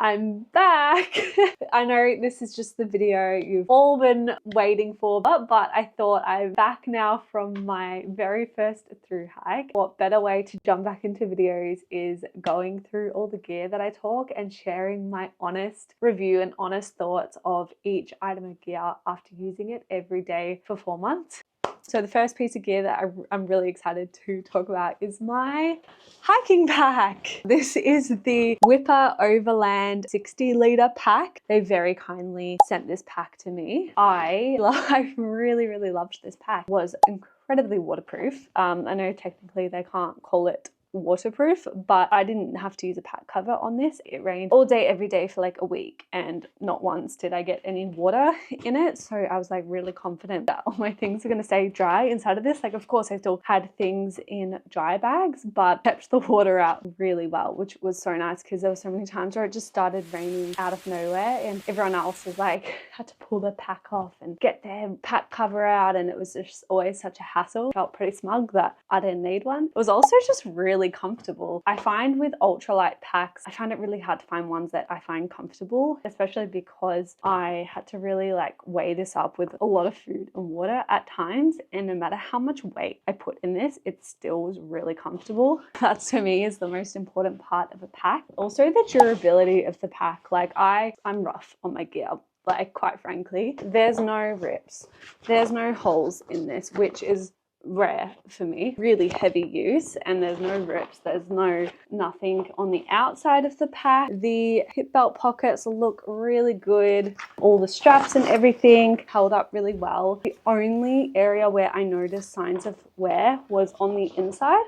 I'm back. I know this is just the video you've all been waiting for, but I thought I'm back now from my very first through hike. What better way to jump back into videos is going through all the gear that I talk and sharing my honest review and honest thoughts of each item of gear after using it every day for 4 months. So the first piece of gear that I'm really excited to talk about is my hiking pack. This is the Whipper Overland 60 litre pack. They very kindly sent this pack to me. I really loved this pack. It was incredibly waterproof. I know technically they can't call it waterproof, but I didn't have to use a pack cover on this. It rained all day every day for like a week and not once did I get any water in it, so I was like really confident that all my things are going to stay dry inside of this. Like, of course I still had things in dry bags, but kept the water out really well, which was so nice because there were so many times where it just started raining out of nowhere and everyone else was like had to pull the pack off and get their pack cover out, and it was just always such a hassle. Felt pretty smug that I didn't need one. It was also just really comfortable. I find with ultralight packs, I find it really hard to find ones that I find comfortable, especially because I had to really like weigh this up with a lot of food and water at times, and no matter how much weight I put in this, it still was really comfortable. That to me is the most important part of a pack. Also the durability of the pack. Like I'm rough on my gear. Like, quite frankly, there's no rips, there's no holes in this, which is rare for me. Really heavy use, and there's no rips, there's nothing on the outside of the pack. The hip belt pockets look really good. All the straps and everything held up really well. The only area where I noticed signs of wear was on the inside.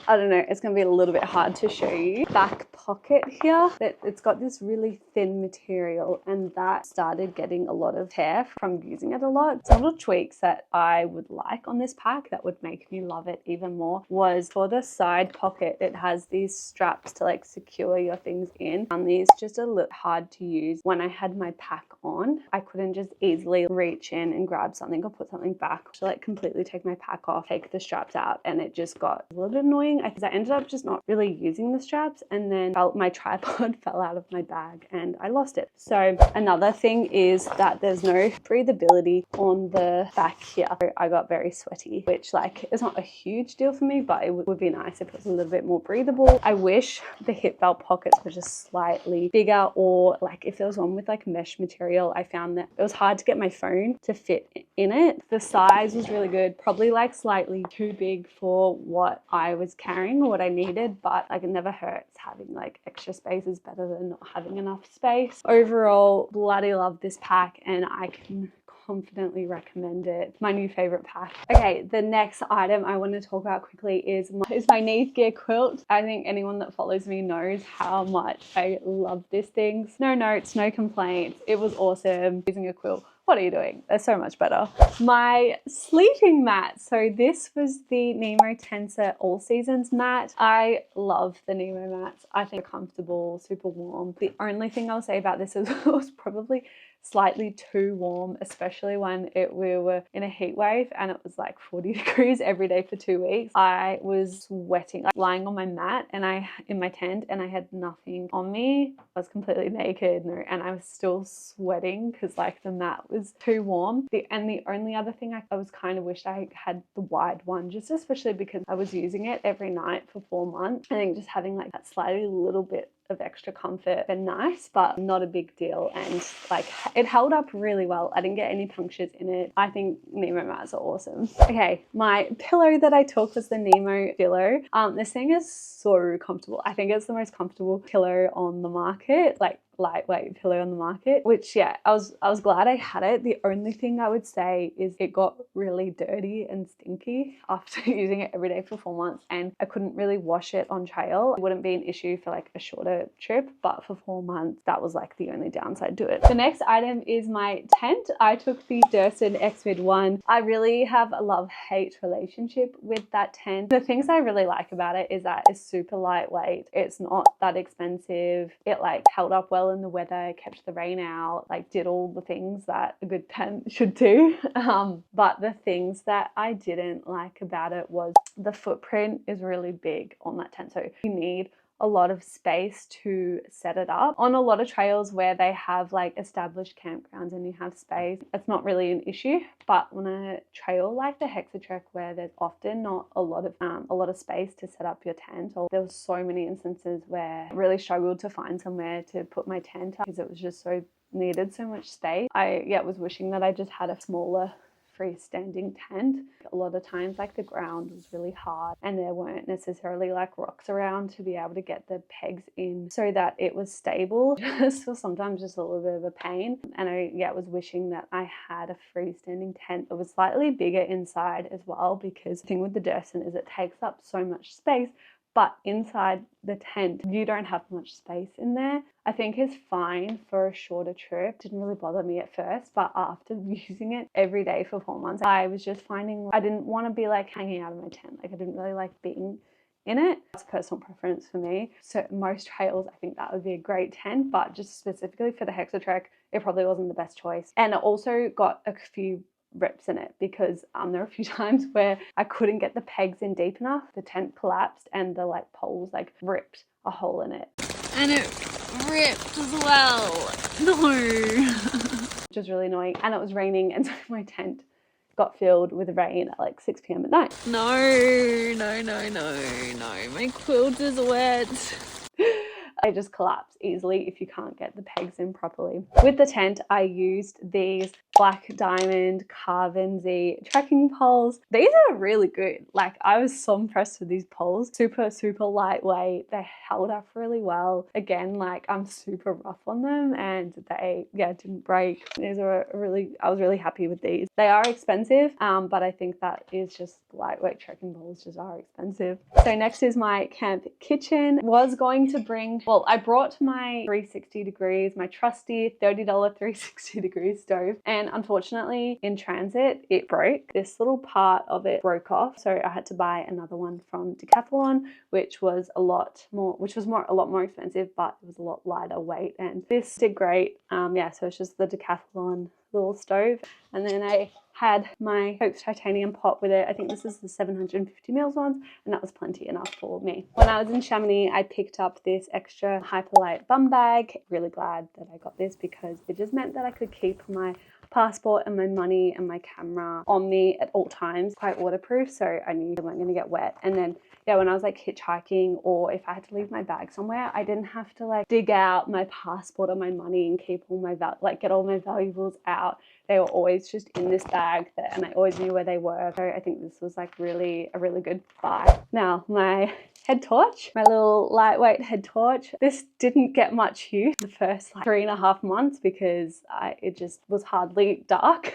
I don't know, it's gonna be a little bit hard to show you. Back pocket here, it's got this really thin material, and that started getting a lot of tear from using it a lot. Some little tweaks that I would like on this pack that would make me love it even more was for the side pocket, it has these straps to like secure your things in, and these just a little hard to use. When I had my pack on, I couldn't just easily reach in and grab something or put something back to like completely take my pack off, take the straps out, and it just got a little bit annoying because I ended up just not really using the straps, and then my tripod fell out of my bag and I lost it. So another thing is that there's no breathability on the back here. So I got very sweaty, which like is not a huge deal for me, but it would be nice if it was a little bit more breathable. I wish the hip belt pockets were just slightly bigger, or like if there was one with like mesh material. I found that it was hard to get my phone to fit in it. The size was really good, probably like slightly too big for what I was carrying or what I needed, but like it never hurts. Having like extra space is better than not having enough space. Overall, bloody love this pack, and I can confidently recommend it. My new favorite pack. Okay, the next item I want to talk about quickly is my Knee Gear quilt. I think anyone that follows me knows how much I love this thing. No notes, no complaints. It was awesome. Using a quilt, what are you doing? They're so much better. My sleeping mat. So this was the Nemo Tensor All Seasons mat. I love the Nemo mats. I think they're comfortable, super warm. The only thing I'll say about this is it was probably slightly too warm, especially when we were in a heat wave and it was like 40 degrees every day for 2 weeks. I was sweating, like lying on my mat and in my tent, and I had nothing on me. I was completely naked and I was still sweating because like the mat was too warm. The only other thing I was kind of wished I had the wide one, just especially because I was using it every night for 4 months. I think just having like that slightly little bit of extra comfort and nice, but not a big deal, and like it held up really well. I didn't get any punctures in it. I think Nemo mats are awesome. Okay, my pillow that I took was the Nemo pillow. This thing is so comfortable. I think it's the most comfortable pillow on the market, like lightweight pillow on the market, which yeah, I was glad I had it. The only thing I would say is it got really dirty and stinky after using it every day for 4 months, and I couldn't really wash it on trail. It wouldn't be an issue for like a shorter trip, but for 4 months that was like the only downside to it. The next item is my tent. I took the Durston X-Mid one. I really have a love-hate relationship with that tent. The things I really like about it is that it's super lightweight. It's not that expensive. It like held up well in the weather, kept the rain out, like did all the things that a good tent should do. But the things that I didn't like about it was the footprint is really big on that tent. So you need a lot of space to set it up. On a lot of trails where they have like established campgrounds and you have space, it's not really an issue. But on a trail like the Hexatrek, where there's often not a lot of space to set up your tent, or there was so many instances where I really struggled to find somewhere to put my tent up because it was just needed so much space. I was wishing that I just had a smaller freestanding tent. A lot of times like the ground was really hard and there weren't necessarily like rocks around to be able to get the pegs in so that it was stable. So sometimes just a little bit of a pain. And I was wishing that I had a freestanding tent that was slightly bigger inside as well, because the thing with the Durson is it takes up so much space, but inside the tent you don't have much space in there. I think is fine for a shorter trip. Didn't really bother me at first, but after using it every day for 4 months, I was just finding I didn't want to be like hanging out of my tent. Like I didn't really like being in it. That's personal preference for me. So most trails, I think that would be a great tent, but just specifically for the Hexatrek, it probably wasn't the best choice. And it also got a few rips in it because there were a few times where I couldn't get the pegs in deep enough. The tent collapsed and the like poles like ripped a hole in it. And it ripped as well. No. Which was really annoying. And it was raining and so my tent got filled with rain at like 6 p.m. at night. No. My quilt is wet. They just collapse easily if you can't get the pegs in properly. With the tent, I used these Black Diamond Carbon Z trekking poles. These are really good. Like I was so impressed with these poles. Super lightweight. They held up really well. Again, like I'm super rough on them and they didn't break. These are I was really happy with these. They are expensive, but I think that is just lightweight trekking poles just are expensive. So next is my camp kitchen. I brought my 360 degrees, my trusty $30 360 degrees stove, and unfortunately in transit it broke. This little part of it broke off, so I had to buy another one from Decathlon, which was a lot more expensive, but it was a lot lighter weight, and this did great. So it's just the Decathlon little stove, and then I had my Coke's titanium pot with it. I think this is the 750 mils ones, and that was plenty enough for me. When I was in Chamonix, I picked up this extra Hyperlight bum bag. Really glad that I got this because it just meant that I could keep my passport and my money and my camera on me at all times. Quite waterproof, so I knew they weren't going to get wet. And then when I was like hitchhiking, or if I had to leave my bag somewhere, I didn't have to like dig out my passport or my money and keep all my get all my valuables out. They were always just in this bag and I always knew where they were. So I think this was like a really good buy. Now my head torch, my little lightweight head torch. This didn't get much use the first like 3.5 months because it just was hardly dark.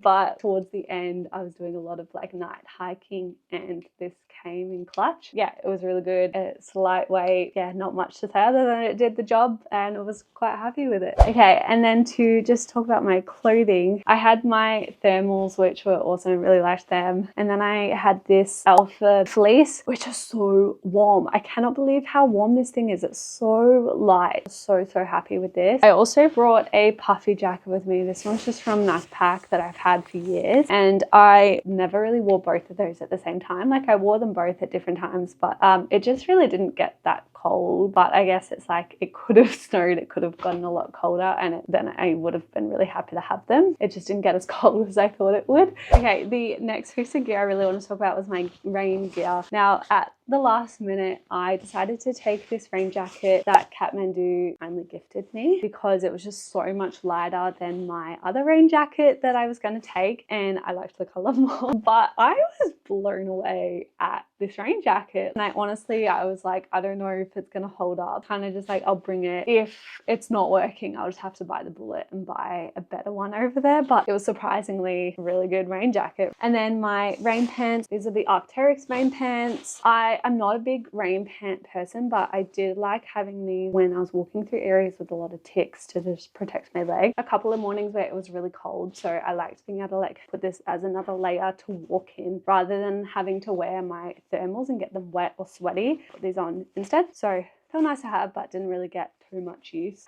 But towards the end, I was doing a lot of like night hiking and this came in clutch. Yeah, it was really good. It's lightweight. Yeah, not much to say other than it did the job and I was quite happy with it. Okay, and then to just talk about my clothing, I had my thermals, which were awesome, really liked them. And then I had this Alpha fleece, which is so warm. I cannot believe how warm this thing is. It's so light. So happy with this. I also brought a puffy jacket with me. This one's just from Macpac that I've had for years. And I never really wore both of those at the same time. Like I wore them both at different times, but it just really didn't get that cold. But I guess it's like it could have snowed, it could have gotten a lot colder, and then I would have been really happy to have them. It just didn't get as cold as I thought it would. Okay, the next piece of gear I really want to talk about was my rain gear. Now at the last minute, I decided to take this rain jacket that Kathmandu kindly gifted me because it was just so much lighter than my other rain jacket that I was going to take, and I liked the color more. But I was blown away at this rain jacket, and I was like, I don't know if it's going to hold up. Kind of just like, I'll bring it. If it's not working, I'll just have to buy the bullet and buy a better one over there. But it was surprisingly a really good rain jacket. And then my rain pants, these are the Arc'teryx rain pants. I'm not a big rain pant person, but I did like having these when I was walking through areas with a lot of ticks to just protect my leg. A couple of mornings where it was really cold, so I liked being able to like put this as another layer to walk in rather than having to wear my thermals and get them wet or sweaty. Put these on instead. So felt nice to have, but didn't really get too much use.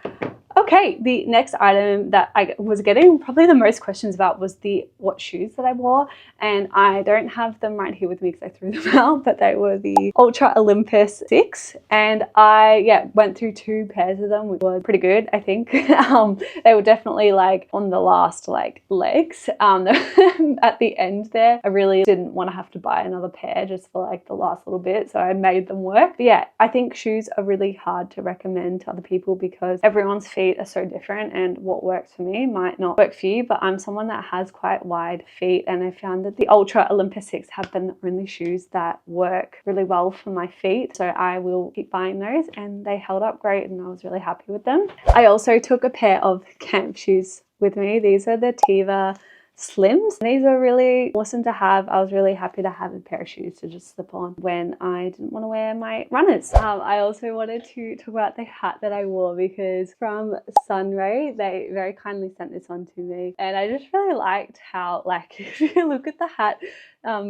Okay, the next item that I was getting probably the most questions about was what shoes that I wore, and I don't have them right here with me because I threw them out, but they were the Ultra Olympus 6, and I went through 2 pairs of them, which was pretty good, I think. They were definitely like on the last like legs. At the end there, I really didn't want to have to buy another pair just for like the last little bit, so I made them work. But yeah, I think shoes are really hard to recommend to other people because everyone's feet are so different, and what works for me might not work for you. But I'm someone that has quite wide feet, and I found that the Ultra Olympus 6 have been the only shoes that work really well for my feet, so I will keep buying those, and they held up great and I was really happy with them. I also took a pair of camp shoes with me. These are the Tiva Slims. These are really awesome to have. I was really happy to have a pair of shoes to just slip on when I didn't want to wear my runners. I also wanted to talk about the hat that I wore because from Sunray, they very kindly sent this one to me, and I just really liked how, like, if you look at the hat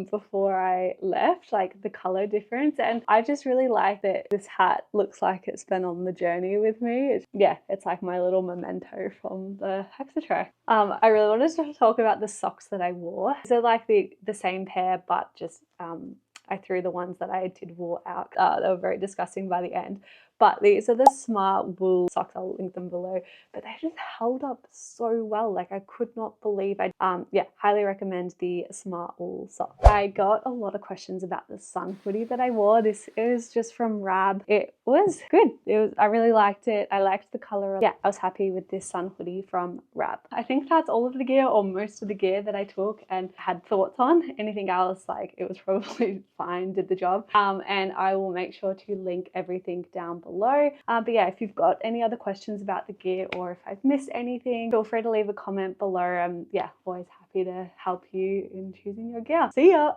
before I left, like the color difference, and I just really like that this hat looks like it's been on the journey with me. It's like my little memento from the Hexatrek. I really wanted to talk about the socks that I wore. So like the same pair, but just I threw the ones that I did wore out. They were very disgusting by the end. But these are the Smart Wool socks. I'll link them below. But they just held up so well. Like I could not believe highly recommend the Smart Wool socks. I got a lot of questions about the sun hoodie that I wore. This is just from Rab. It was good. I really liked it. I liked the color. Yeah, I was happy with this sun hoodie from Rab. I think that's all of the gear, or most of the gear that I took and had thoughts on. Anything else, like, it was probably fine, did the job. And I will make sure to link everything down below. But yeah, if you've got any other questions about the gear, or if I've missed anything, feel free to leave a comment below. Always happy to help you in choosing your gear. See ya!